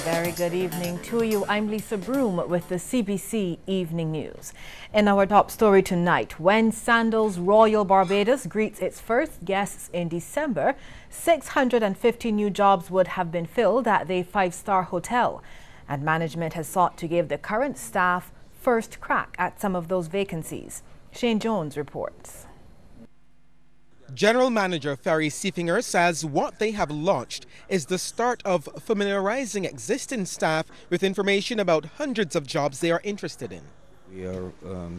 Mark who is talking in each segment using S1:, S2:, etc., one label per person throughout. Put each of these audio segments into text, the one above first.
S1: Very good evening to you. I'm Lisa Broom with the CBC Evening News. In our top story tonight, when Sandals Royal Barbados greets its first guests in December, 650 new jobs would have been filled at the five-star hotel. And management has sought to give the current staff first crack at some of those vacancies. Shane Jones reports.
S2: General Manager Ferry Seefinger says what they have launched is the start of familiarizing existing staff with information about hundreds of jobs they are interested in.
S3: We are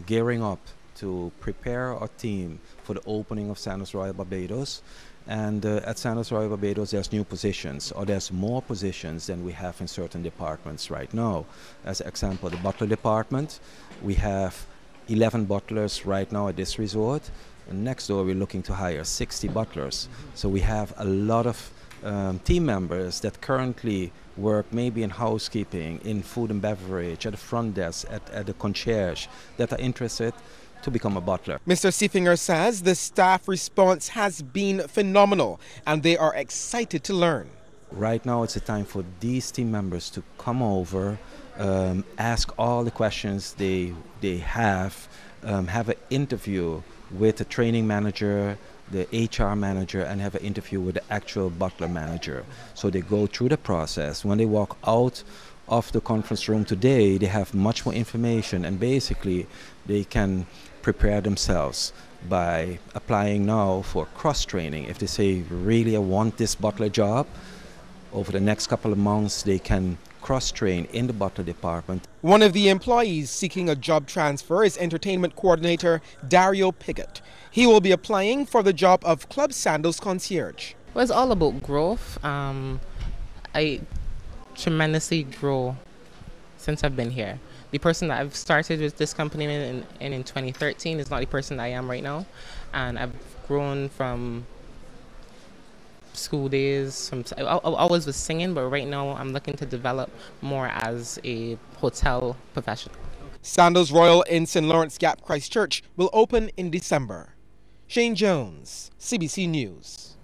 S3: gearing up to prepare our team for the opening of Sandals Royal Barbados. And at Sandals Royal Barbados, there's new positions, or there's more positions than we have in certain departments right now. As an example, the butler department, we have 11 butlers right now at this resort. And next door, we're looking to hire 60 butlers. So we have a lot of team members that currently work maybe in housekeeping, in food and beverage, at the front desk, at the concierge, that are interested to become a butler.
S2: Mr. Seefinger says the staff response has been phenomenal and they are excited to learn.
S3: Right now, it's a time for these team members to come over, ask all the questions they have an interview with the training manager, the HR manager, and have an interview with the actual butler manager. So they go through the process. When they walk out of the conference room today, they have much more information, and basically they can prepare themselves by applying now for cross-training. If they say, really, I want this butler job, over the next couple of months they can cross-train in the butler department.
S2: One of the employees seeking a job transfer is entertainment coordinator Dario Piggott. He will be applying for the job of Club Sandals concierge.
S4: Well, it's all about growth. I tremendously grow since I've been here. The person that I've started with this company in 2013 is not the person I am right now, and I've grown from school days. I always was singing, but right now I'm looking to develop more as a hotel professional.
S2: Sandals Royal in St. Lawrence Gap, Christchurch will open in December. Shane Jones, CBC News.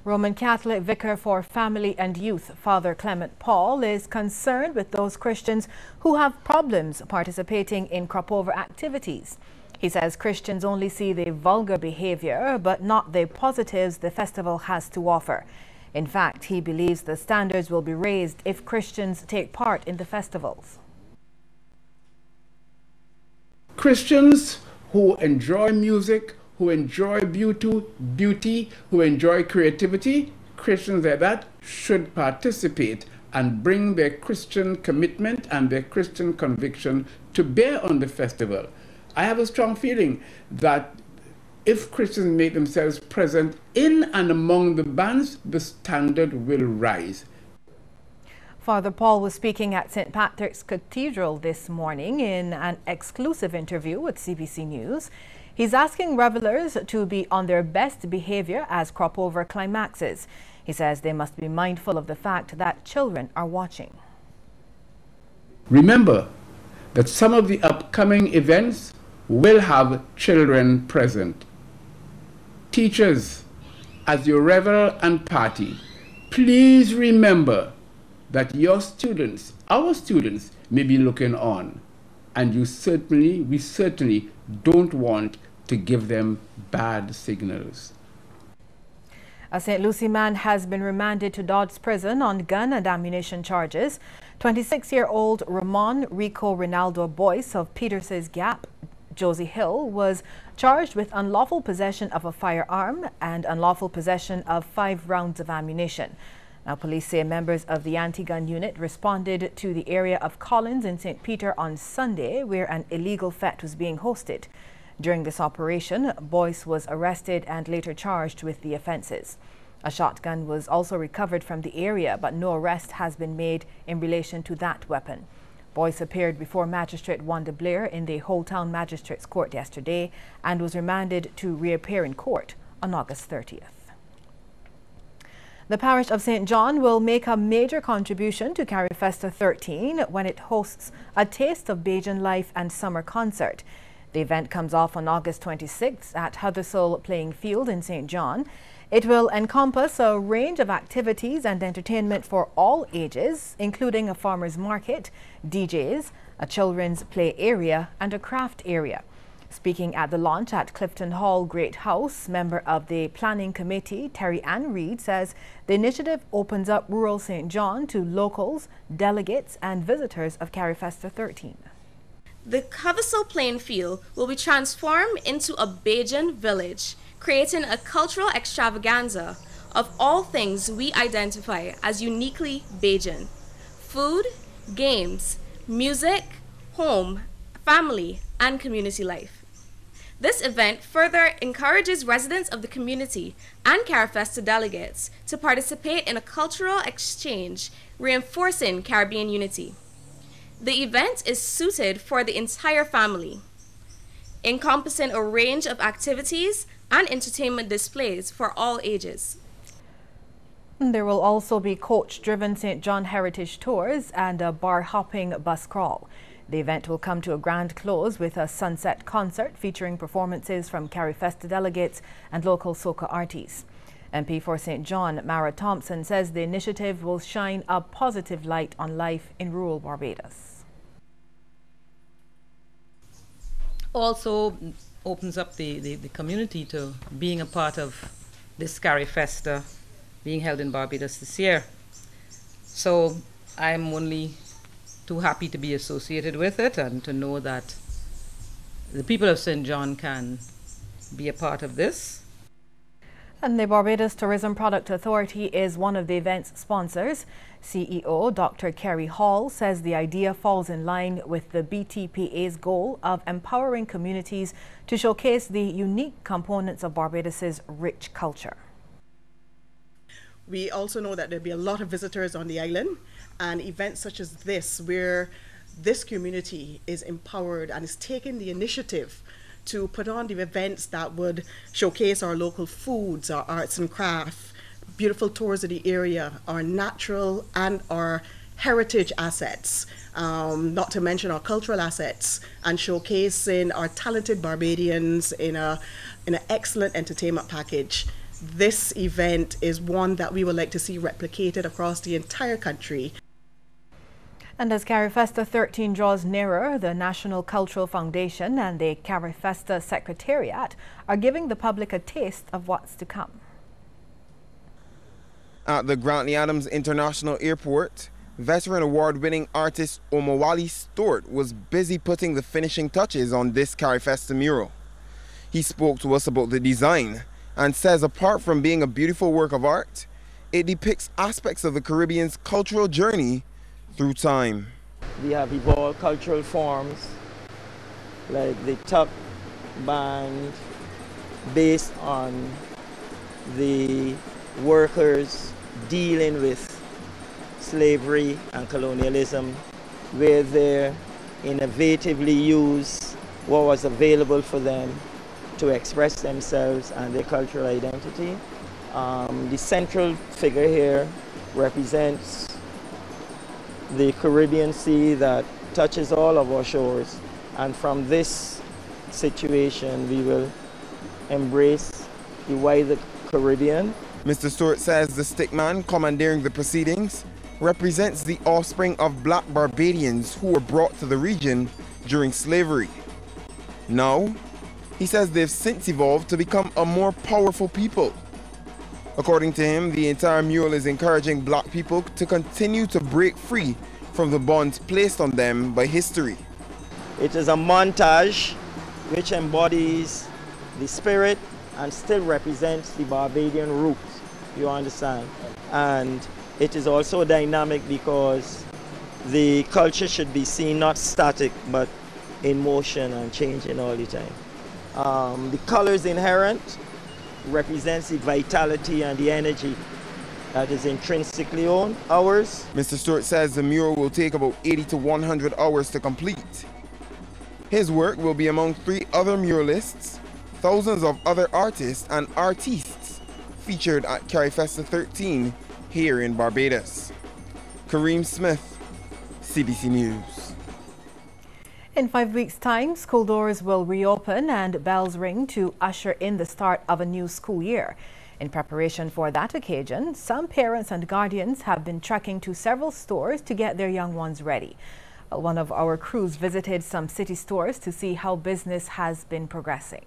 S1: Roman Catholic Vicar for Family and Youth, Father Clement Paul, is concerned with those Christians who have problems participating in crop-over activities. He says Christians only see the vulgar behavior, but not the positives the festival has to offer. In fact, he believes the standards will be raised if Christians take part in the festivals.
S5: Christians who enjoy music, who enjoy beauty, who enjoy creativity, Christians like that should participate and bring their Christian commitment and their Christian conviction to bear on the festival. I have a strong feeling that if Christians make themselves present in and among the bands, the standard will rise.
S1: Father Paul was speaking at St. Patrick's Cathedral this morning in an exclusive interview with CBC News. He's asking revelers to be on their best behavior as crop-over climaxes. He says they must be mindful of the fact that children are watching.
S5: Remember that some of the upcoming events will have children present. Teachers, as you revel and party, please remember that your students, our students, may be looking on, and we certainly don't want to give them bad signals.
S1: A St. Lucie man has been remanded to Dodds Prison on gun and ammunition charges. 26-year-old Ramon Rico Ronaldo Boyce of Peters's Gap, Josie Hill, was charged with unlawful possession of a firearm and unlawful possession of 5 rounds of ammunition. Now, police say members of the anti-gun unit responded to the area of Collins in St. Peter on Sunday, where an illegal fete was being hosted. During this operation, Boyce was arrested and later charged with the offences. A shotgun was also recovered from the area, but no arrest has been made in relation to that weapon. Boyce appeared before Magistrate Wanda Blair in the Whole Town Magistrates Court yesterday and was remanded to reappear in court on August 30th. The parish of St. John will make a major contribution to Carifesta 13 when it hosts a Taste of Bajan Life and Summer concert. The event comes off on August 26th at Huddersfield Playing Field in St. John. It will encompass a range of activities and entertainment for all ages, including a farmer's market, DJs, a children's play area, and a craft area. Speaking at the launch at Clifton Hall Great House, member of the Planning Committee, Terry Ann Reid, says the initiative opens up rural St. John to locals, delegates, and visitors of Carifesta 13.
S6: The Cavaso playing field will be transformed into a Bajan village, creating a cultural extravaganza of all things we identify as uniquely Bajan: food, games, music, home, family, and community life. This event further encourages residents of the community and Carifesta delegates to participate in a cultural exchange, reinforcing Caribbean unity. The event is suited for the entire family, encompassing a range of activities and entertainment displays for all ages.
S1: There will also be coach-driven St. John Heritage Tours and a bar-hopping bus crawl. The event will come to a grand close with a sunset concert featuring performances from Carifesta delegates and local soca artists. MP for St. John, Mara Thompson, says the initiative will shine a positive light on life in rural Barbados.
S7: Also opens up the community to being a part of this Carifesta being held in Barbados this year. So I'm only too happy to be associated with it and to know that the people of St. John can be a part of this.
S1: And the Barbados Tourism Product Authority is one of the event's sponsors. CEO Dr. Kerry Hall says the idea falls in line with the BTPA's goal of empowering communities to showcase the unique components of Barbados's rich culture.
S8: We also know that there'll be a lot of visitors on the island, and events such as this, where this community is empowered and is taking the initiative to put on the events that would showcase our local foods, our arts and crafts, beautiful tours of the area, our natural and our heritage assets, not to mention our cultural assets, and showcasing our talented Barbadians in an excellent entertainment package. This event is one that we would like to see replicated across the entire country.
S1: And as Carifesta 13 draws nearer, the National Cultural Foundation and the Carifesta Secretariat are giving the public a taste of what's to come.
S9: At the Grantley Adams International Airport, veteran award-winning artist Omowale Stewart was busy putting the finishing touches on this Carifesta mural. He spoke to us about the design and says apart from being a beautiful work of art, it depicts aspects of the Caribbean's cultural journey through time.
S10: We have evolved cultural forms like the tuck band based on the workers dealing with slavery and colonialism, where they innovatively use what was available for them to express themselves and their cultural identity. The central figure here represents the Caribbean Sea that touches all of our shores, and from this situation we will embrace the wider Caribbean.
S9: Mr. Stewart says the stickman commandeering the proceedings represents the offspring of black Barbadians who were brought to the region during slavery. Now, he says they've since evolved to become a more powerful people. According to him, the entire mural is encouraging black people to continue to break free from the bonds placed on them by history.
S10: It is a montage which embodies the spirit and still represents the Barbadian roots, you understand. And it is also dynamic because the culture should be seen not static but in motion and changing all the time. The colors inherent represents the vitality and the energy that is intrinsically ours.
S9: Mr. Stewart says the mural will take about 80 to 100 hours to complete. His work will be among 3 other muralists, thousands of other artists and artistes featured at Carifesta 13 here in Barbados. Kareem Smith, CBC News.
S1: In 5 weeks' time, school doors will reopen and bells ring to usher in the start of a new school year. In preparation for that occasion, some parents and guardians have been trekking to several stores to get their young ones ready. One of our crews visited some city stores to see how business has been progressing.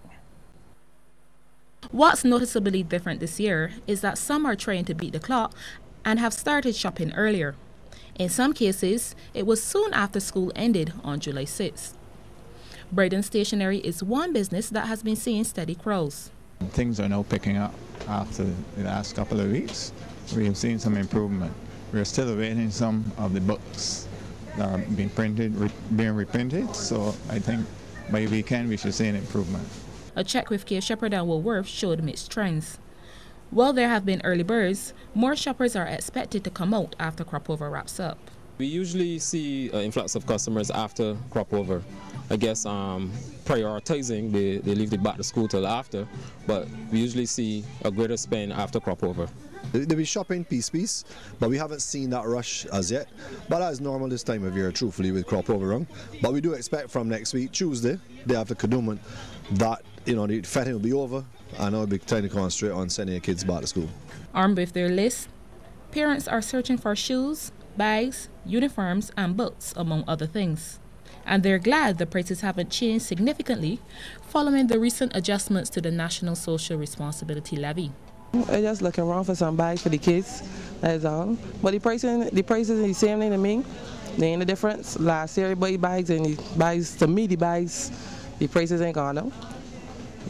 S11: What's noticeably different this year is that some are trying to beat the clock and have started shopping earlier. In some cases, it was soon after school ended on July 6th. Braden Stationery is one business that has been seeing steady crowds.
S12: Things are now picking up after the last couple of weeks. We have seen some improvement. We are still awaiting some of the books that are being reprinted, so I think by weekend we should see an improvement.
S11: A check with K. Shepherd and Woolworth showed mixed trends. While there have been early birds, more shoppers are expected to come out after crop over wraps up.
S13: We usually see an influx of customers after crop over. I guess prioritizing, they leave the back to school till after, but we usually see a greater spend after crop over.
S14: They'll be shopping piece, but we haven't seen that rush as yet. But that is normal this time of year, truthfully, with crop over run. But we do expect from next week, Tuesday, day after Kadooment, that the fetting will be over, and I'll be trying to concentrate on sending your kids back to school.
S11: Armed with their list, parents are searching for shoes, bags, uniforms, and books, among other things. And they're glad the prices haven't changed significantly following the recent adjustments to the National Social Responsibility Levy.
S15: I'm just looking around for some bags for the kids, that's all. But the prices are the same thing to me. There ain't a difference. Last year, everybody bags, and the bags, to me, the prices ain't gone up.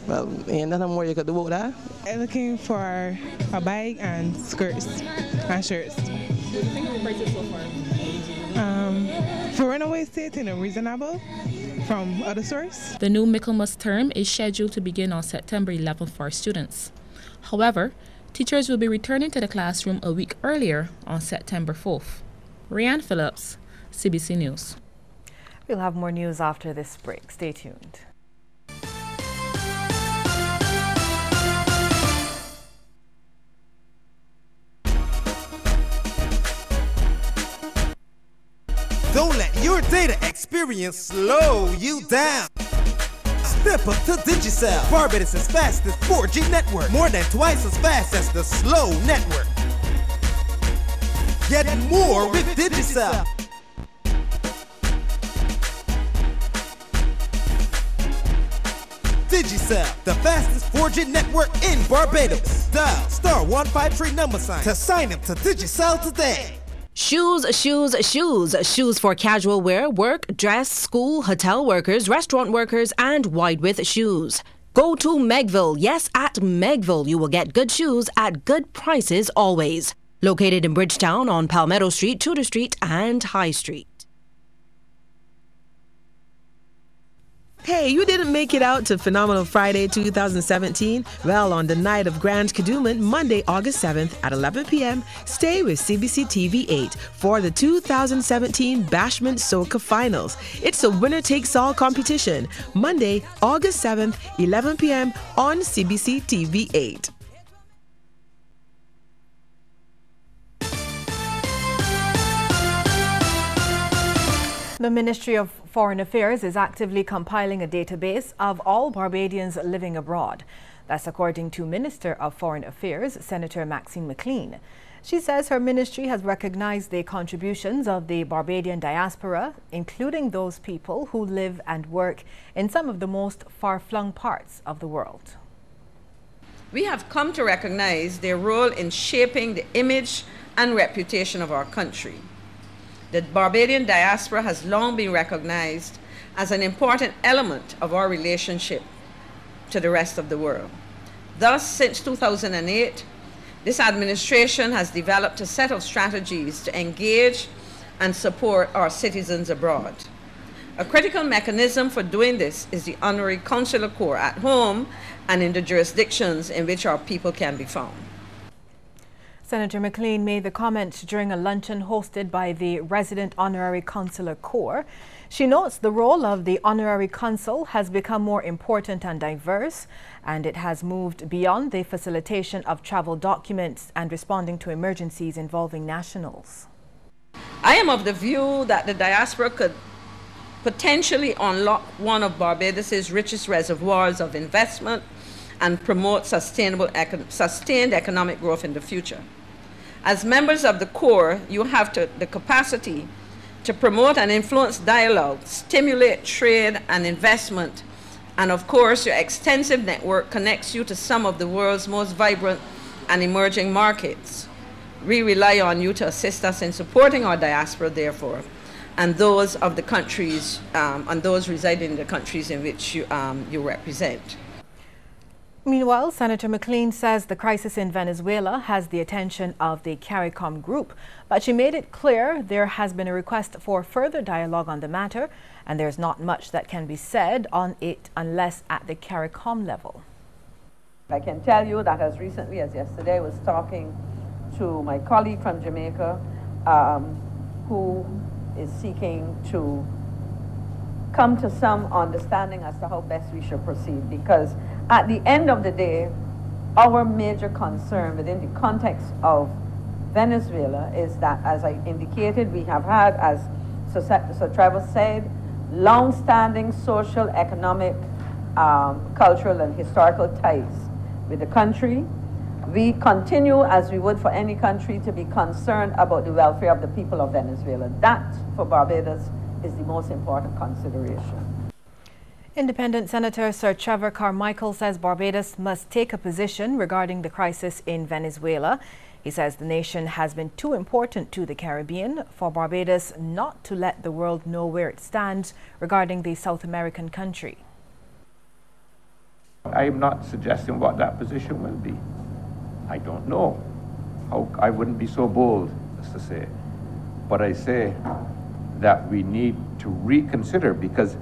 S15: Well, ain't nothing more you could do about that.
S16: I'm looking for a bag and skirts and shirts.
S11: What do you think of the prices so far?
S16: For runaway state, reasonable from other sources.
S11: The new Michaelmas term is scheduled to begin on September 11th for students. However, teachers will be returning to the classroom a week earlier on September 4th. Rianne Phillips, CBC News.
S1: We'll have more news after this break. Stay tuned.
S17: Don't let your data experience slow you down. Step up to Digicel, Barbados' fastest 4G network, more than twice as fast as the slow network. Get more with Digicel. Digicel, the fastest 4G network in Barbados. Dial *153 to sign up to Digicel today.
S18: Shoes for casual wear, work, dress, school, hotel workers, restaurant workers, and wide-width shoes. Go to Megville. Yes, at Megville, you will get good shoes at good prices always. Located in Bridgetown on Palmetto Street, Tudor Street, and High Street.
S19: Hey, you didn't make it out to Phenomenal Friday 2017? Well, on the night of Grand Kadooment, Monday, August 7th at 11 p.m., stay with CBC TV 8 for the 2017 Bashment Soca Finals. It's a winner-takes-all competition. Monday, August 7th, 11 p.m. on CBC TV 8.
S1: The Ministry of Foreign Affairs is actively compiling a database of all Barbadians living abroad. That's according to Minister of Foreign Affairs, Senator Maxine McLean. She says her ministry has recognized the contributions of the Barbadian diaspora, including those people who live and work in some of the most far-flung parts of the world.
S20: We have come to recognize their role in shaping the image and reputation of our country. The Barbadian diaspora has long been recognized as an important element of our relationship to the rest of the world. Thus, since 2008, this administration has developed a set of strategies to engage and support our citizens abroad. A critical mechanism for doing this is the Honorary Consular Corps at home and in the jurisdictions in which our people can be found.
S1: Senator McLean made the comment during a luncheon hosted by the Resident Honorary Consular Corps. She notes the role of the Honorary Consul has become more important and diverse, and it has moved beyond the facilitation of travel documents and responding to emergencies involving nationals.
S20: I am of the view that the diaspora could potentially unlock one of Barbados's richest reservoirs of investment and promote sustained economic growth in the future. As members of the core, you have the capacity to promote and influence dialogue, stimulate trade and investment, and of course, your extensive network connects you to some of the world's most vibrant and emerging markets. We rely on you to assist us in supporting our diaspora, therefore, and those of the countries, and those residing in the countries in which you represent.
S1: Meanwhile, Senator McLean says the crisis in Venezuela has the attention of the CARICOM group, but she made it clear there has been a request for further dialogue on the matter, and there's not much that can be said on it unless at the CARICOM level.
S20: I can tell you that as recently as yesterday I was talking to my colleague from Jamaica who is seeking to come to some understanding as to how best we should proceed, because at the end of the day, our major concern within the context of Venezuela is that, as I indicated, we have had, as Sir Trevor said, long-standing social, economic, cultural and historical ties with the country. We continue, as we would for any country, to be concerned about the welfare of the people of Venezuela. That, for Barbados, is the most important consideration.
S1: Independent Senator Sir Trevor Carmichael says Barbados must take a position regarding the crisis in Venezuela. He says the nation has been too important to the Caribbean for Barbados not to let the world know where it stands regarding the South American country.
S21: I am not suggesting what that position will be. I don't know. I wouldn't be so bold as to say. But I say that we need to reconsider, because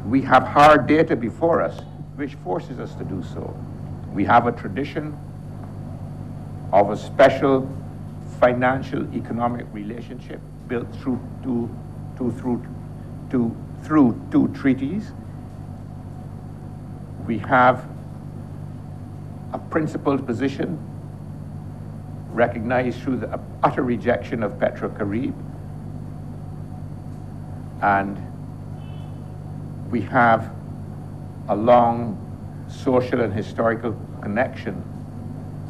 S21: we have hard data before us which forces us to do so. We have a tradition of a special financial economic relationship built through two treaties. We have a principled position recognized through the utter rejection of Petro-Carib, and we have a long social and historical connection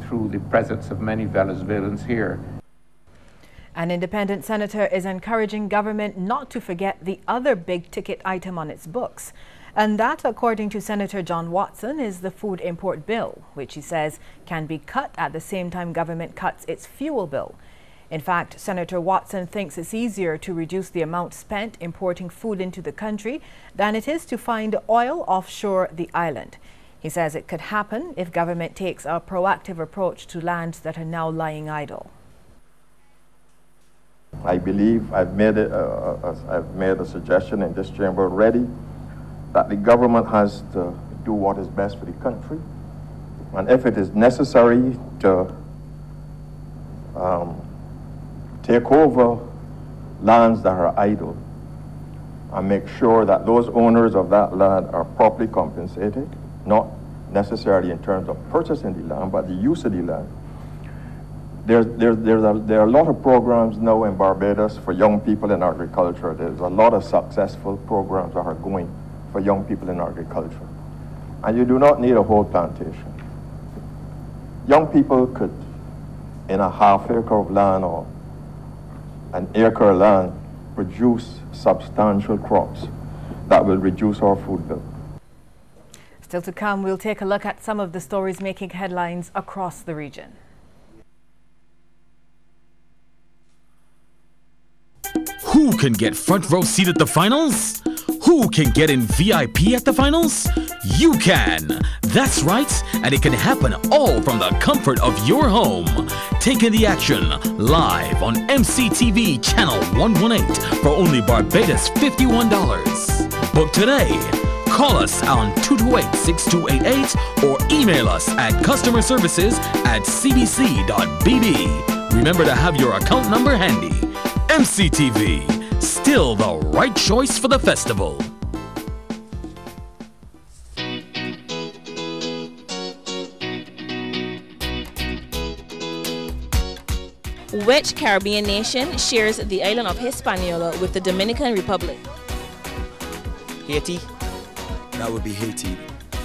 S21: through the presence of many Venezuelans here.
S1: An independent senator is encouraging government not to forget the other big-ticket item on its books. And that, according to Senator John Watson, is the food import bill, which he says can be cut at the same time government cuts its fuel bill. In fact, Senator Watson thinks it's easier to reduce the amount spent importing food into the country than it is to find oil offshore the island. He says it could happen if government takes a proactive approach to lands that are now lying idle.
S22: I believe I've made a suggestion in this chamber already that the government has to do what is best for the country, and if it is necessary to take over lands that are idle and make sure that those owners of that land are properly compensated, not necessarily in terms of purchasing the land, but the use of the land. There are a lot of programs now in Barbados for young people in agriculture. There's a lot of successful programs that are going for young people in agriculture. And you do not need a whole plantation. Young people could, in a half acre of land or an acre of land, produce substantial crops that will reduce our food bill.
S1: Still to come, we'll take a look at some of the stories making headlines across the region.
S23: Who can get front row seat at the finals? Who can get in VIP at the finals? You can! That's right, and it can happen all from the comfort of your home. Taking the action live on MCTV Channel 118 for only Barbados $51. Book today. Call us on 228-6288 or email us at customerservices@cbc.bb. Remember to have your account number handy. MCTV, still the right choice for the festival.
S24: Which Caribbean nation shares the island of Hispaniola with the Dominican Republic?
S25: Haiti? That would be Haiti.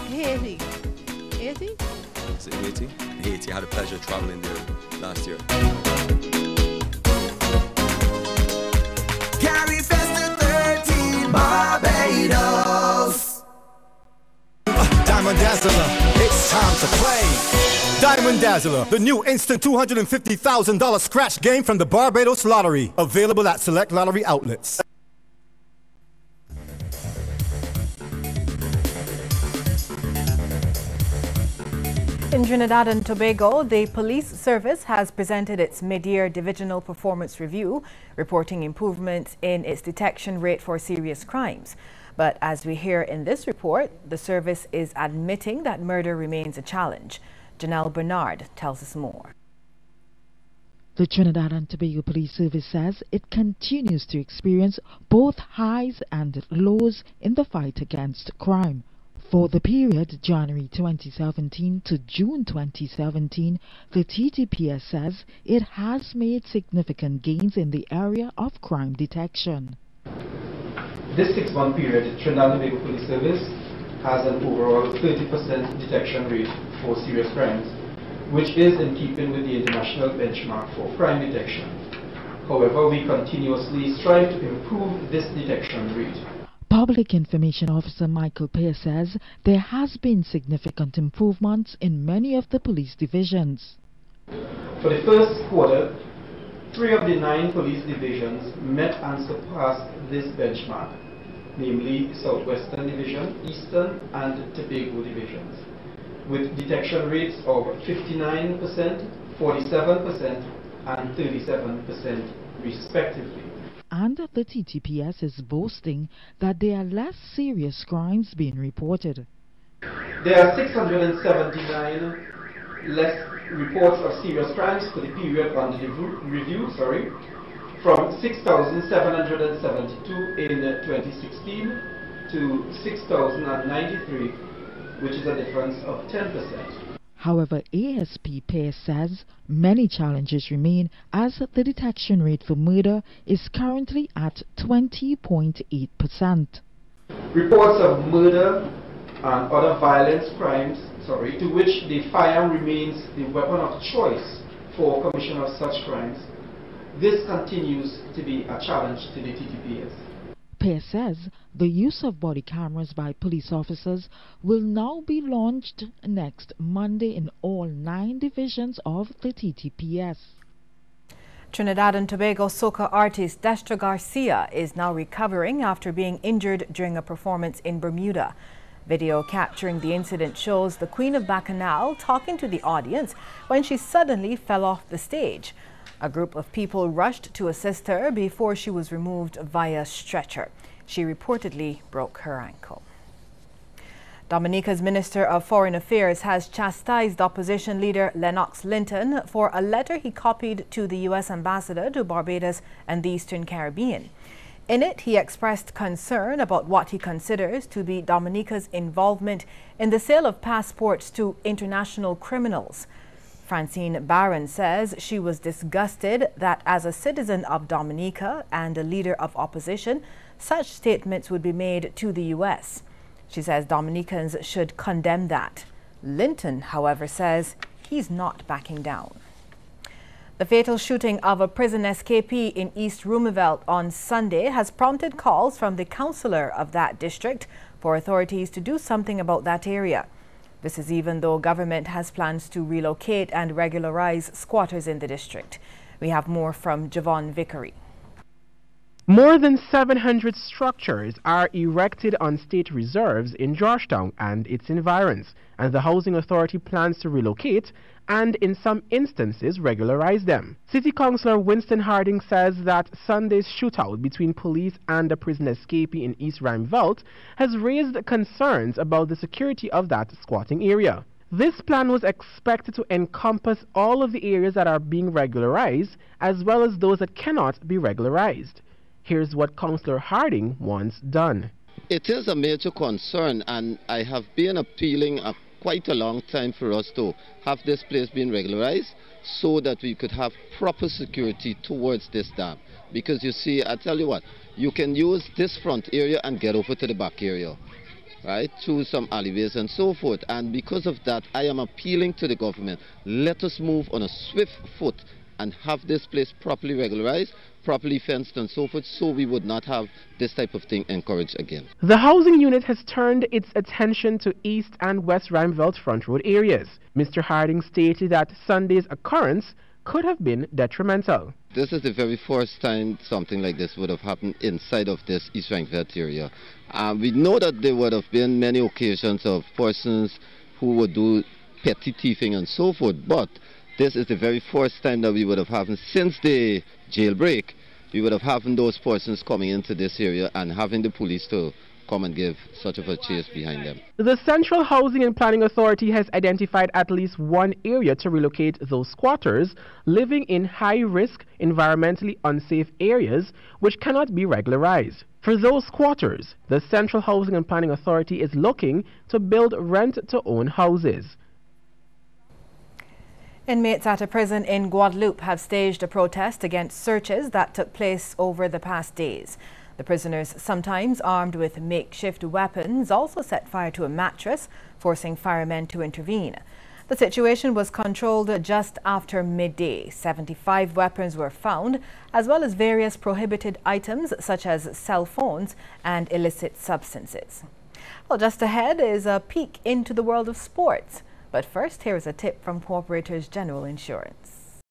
S8: Haiti.
S2: Haiti?
S3: Is it Haiti? Haiti. I had the pleasure of traveling there last year.
S17: Carifesta 13 Barbados. Diamond Dazzler, it's time to play. Diamond Dazzler, the new instant $250,000 scratch game from the Barbados Lottery. Available at select lottery outlets.
S1: In Trinidad and Tobago, the police service has presented its mid-year divisional performance review, reporting improvements in its detection rate for serious crimes. But as we hear in this report, the service is admitting that murder remains a challenge. Janelle Bernard tells us more.
S4: The Trinidad and Tobago Police Service says it continues to experience both highs and lows in the fight against crime. For the period January 2017 to June 2017, the TTPS says it has made significant gains in the area of crime detection.
S5: This 6-month period, Trinidad and Tobago Police Service has an overall 30% detection rate for serious crimes, which is in keeping with the international benchmark for crime detection. However, we continuously strive to improve this detection rate.
S4: Public Information Officer Michael Pearce says there has been significant improvements in many of the police divisions.
S5: For the first quarter, 3 of the 9 police divisions met and surpassed this benchmark, namely Southwestern Division, Eastern and Tobago divisions, with detection rates of 59%, 47% and 37% respectively.
S4: And the TTPS is boasting that there are less serious crimes being reported.
S5: There are 679 less reports of serious crimes for the period under the review, from 6,772 in 2016 to 6,093, which is a difference of 10%.
S4: However, ASP Pearce says many challenges remain as the detection rate for murder is currently at 20.8%.
S5: Reports of murder and other violence crimes, to which the firearm remains the weapon of choice for commission of such crimes, this continues to be a challenge to the TTPS.
S4: Pearce says the use of body cameras by police officers will now be launched next Monday in all 9 divisions of the TTPS.
S1: Trinidad and Tobago soca artist Destra Garcia is now recovering after being injured during a performance in Bermuda. Video capturing the incident shows the Queen of Bacchanal talking to the audience when she suddenly fell off the stage. A group of people rushed to assist her before she was removed via stretcher. She reportedly broke her ankle. Dominica's Minister of Foreign Affairs has chastised opposition leader Lennox Linton for a letter he copied to the U.S. ambassador to Barbados and the Eastern Caribbean. In it, he expressed concern about what he considers to be Dominica's involvement in the sale of passports to international criminals. Francine Barron says she was disgusted that as a citizen of Dominica and a leader of opposition, such statements would be made to the U.S. She says Dominicans should condemn that. Linton, however, says he's not backing down. The fatal shooting of a prison escapee in East Roosevelt on Sunday has prompted calls from the councillor of that district for authorities to do something about that area. This is even though government has plans to relocate and regularize squatters in the district. We have more from Javon Vickery.
S25: More than 700 structures are erected on state reserves in Georgetown and its environs, and the Housing Authority plans to relocate and in some instances regularize them. City Councillor Winston Harding says that Sunday's shootout between police and a prison escapee in East Roosevelt has raised concerns about the security of that squatting area. This plan was expected to encompass all of the areas that are being regularized as well as those that cannot be regularized. Here's what Councillor Harding wants done.
S26: It is a major concern, and I have been appealing quite a long time for us to have this place being regularized so that we could have proper security towards this dam. Because you see, I tell you what, you can use this front area and get over to the back area. right, through some alleyways and so forth. And because of that, I am appealing to the government, let us move on a swift foot and have this place properly regularized, properly fenced and so forth, so we would not have this type of thing encouraged again.
S25: The housing unit has turned its attention to East and West Rhymeveld Front Road areas. Mr. Harding stated that Sunday's occurrence could have been detrimental.
S26: This is the very first time something like this would have happened inside of this East Rhymeveld area. We know that there would have been many occasions of persons who would do petty thieving and so forth, but this is the very first time that we would have having, since the jailbreak, we would have having those persons coming into this area and having the police to come and give such of a chase behind them.
S25: The Central Housing and Planning Authority has identified at least one area to relocate those squatters living in high-risk, environmentally unsafe areas which cannot be regularized. For those squatters, the Central Housing and Planning Authority is looking to build rent-to-own houses.
S1: Inmates at a prison in Guadeloupe have staged a protest against searches that took place over the past days. The prisoners, sometimes armed with makeshift weapons, also set fire to a mattress, forcing firemen to intervene. The situation was controlled just after midday. 75 weapons were found, as well as various prohibited items such as cell phones and illicit substances. Well, just ahead is a peek into the world of sports. But first, here is a tip from Cooperators General Insurance.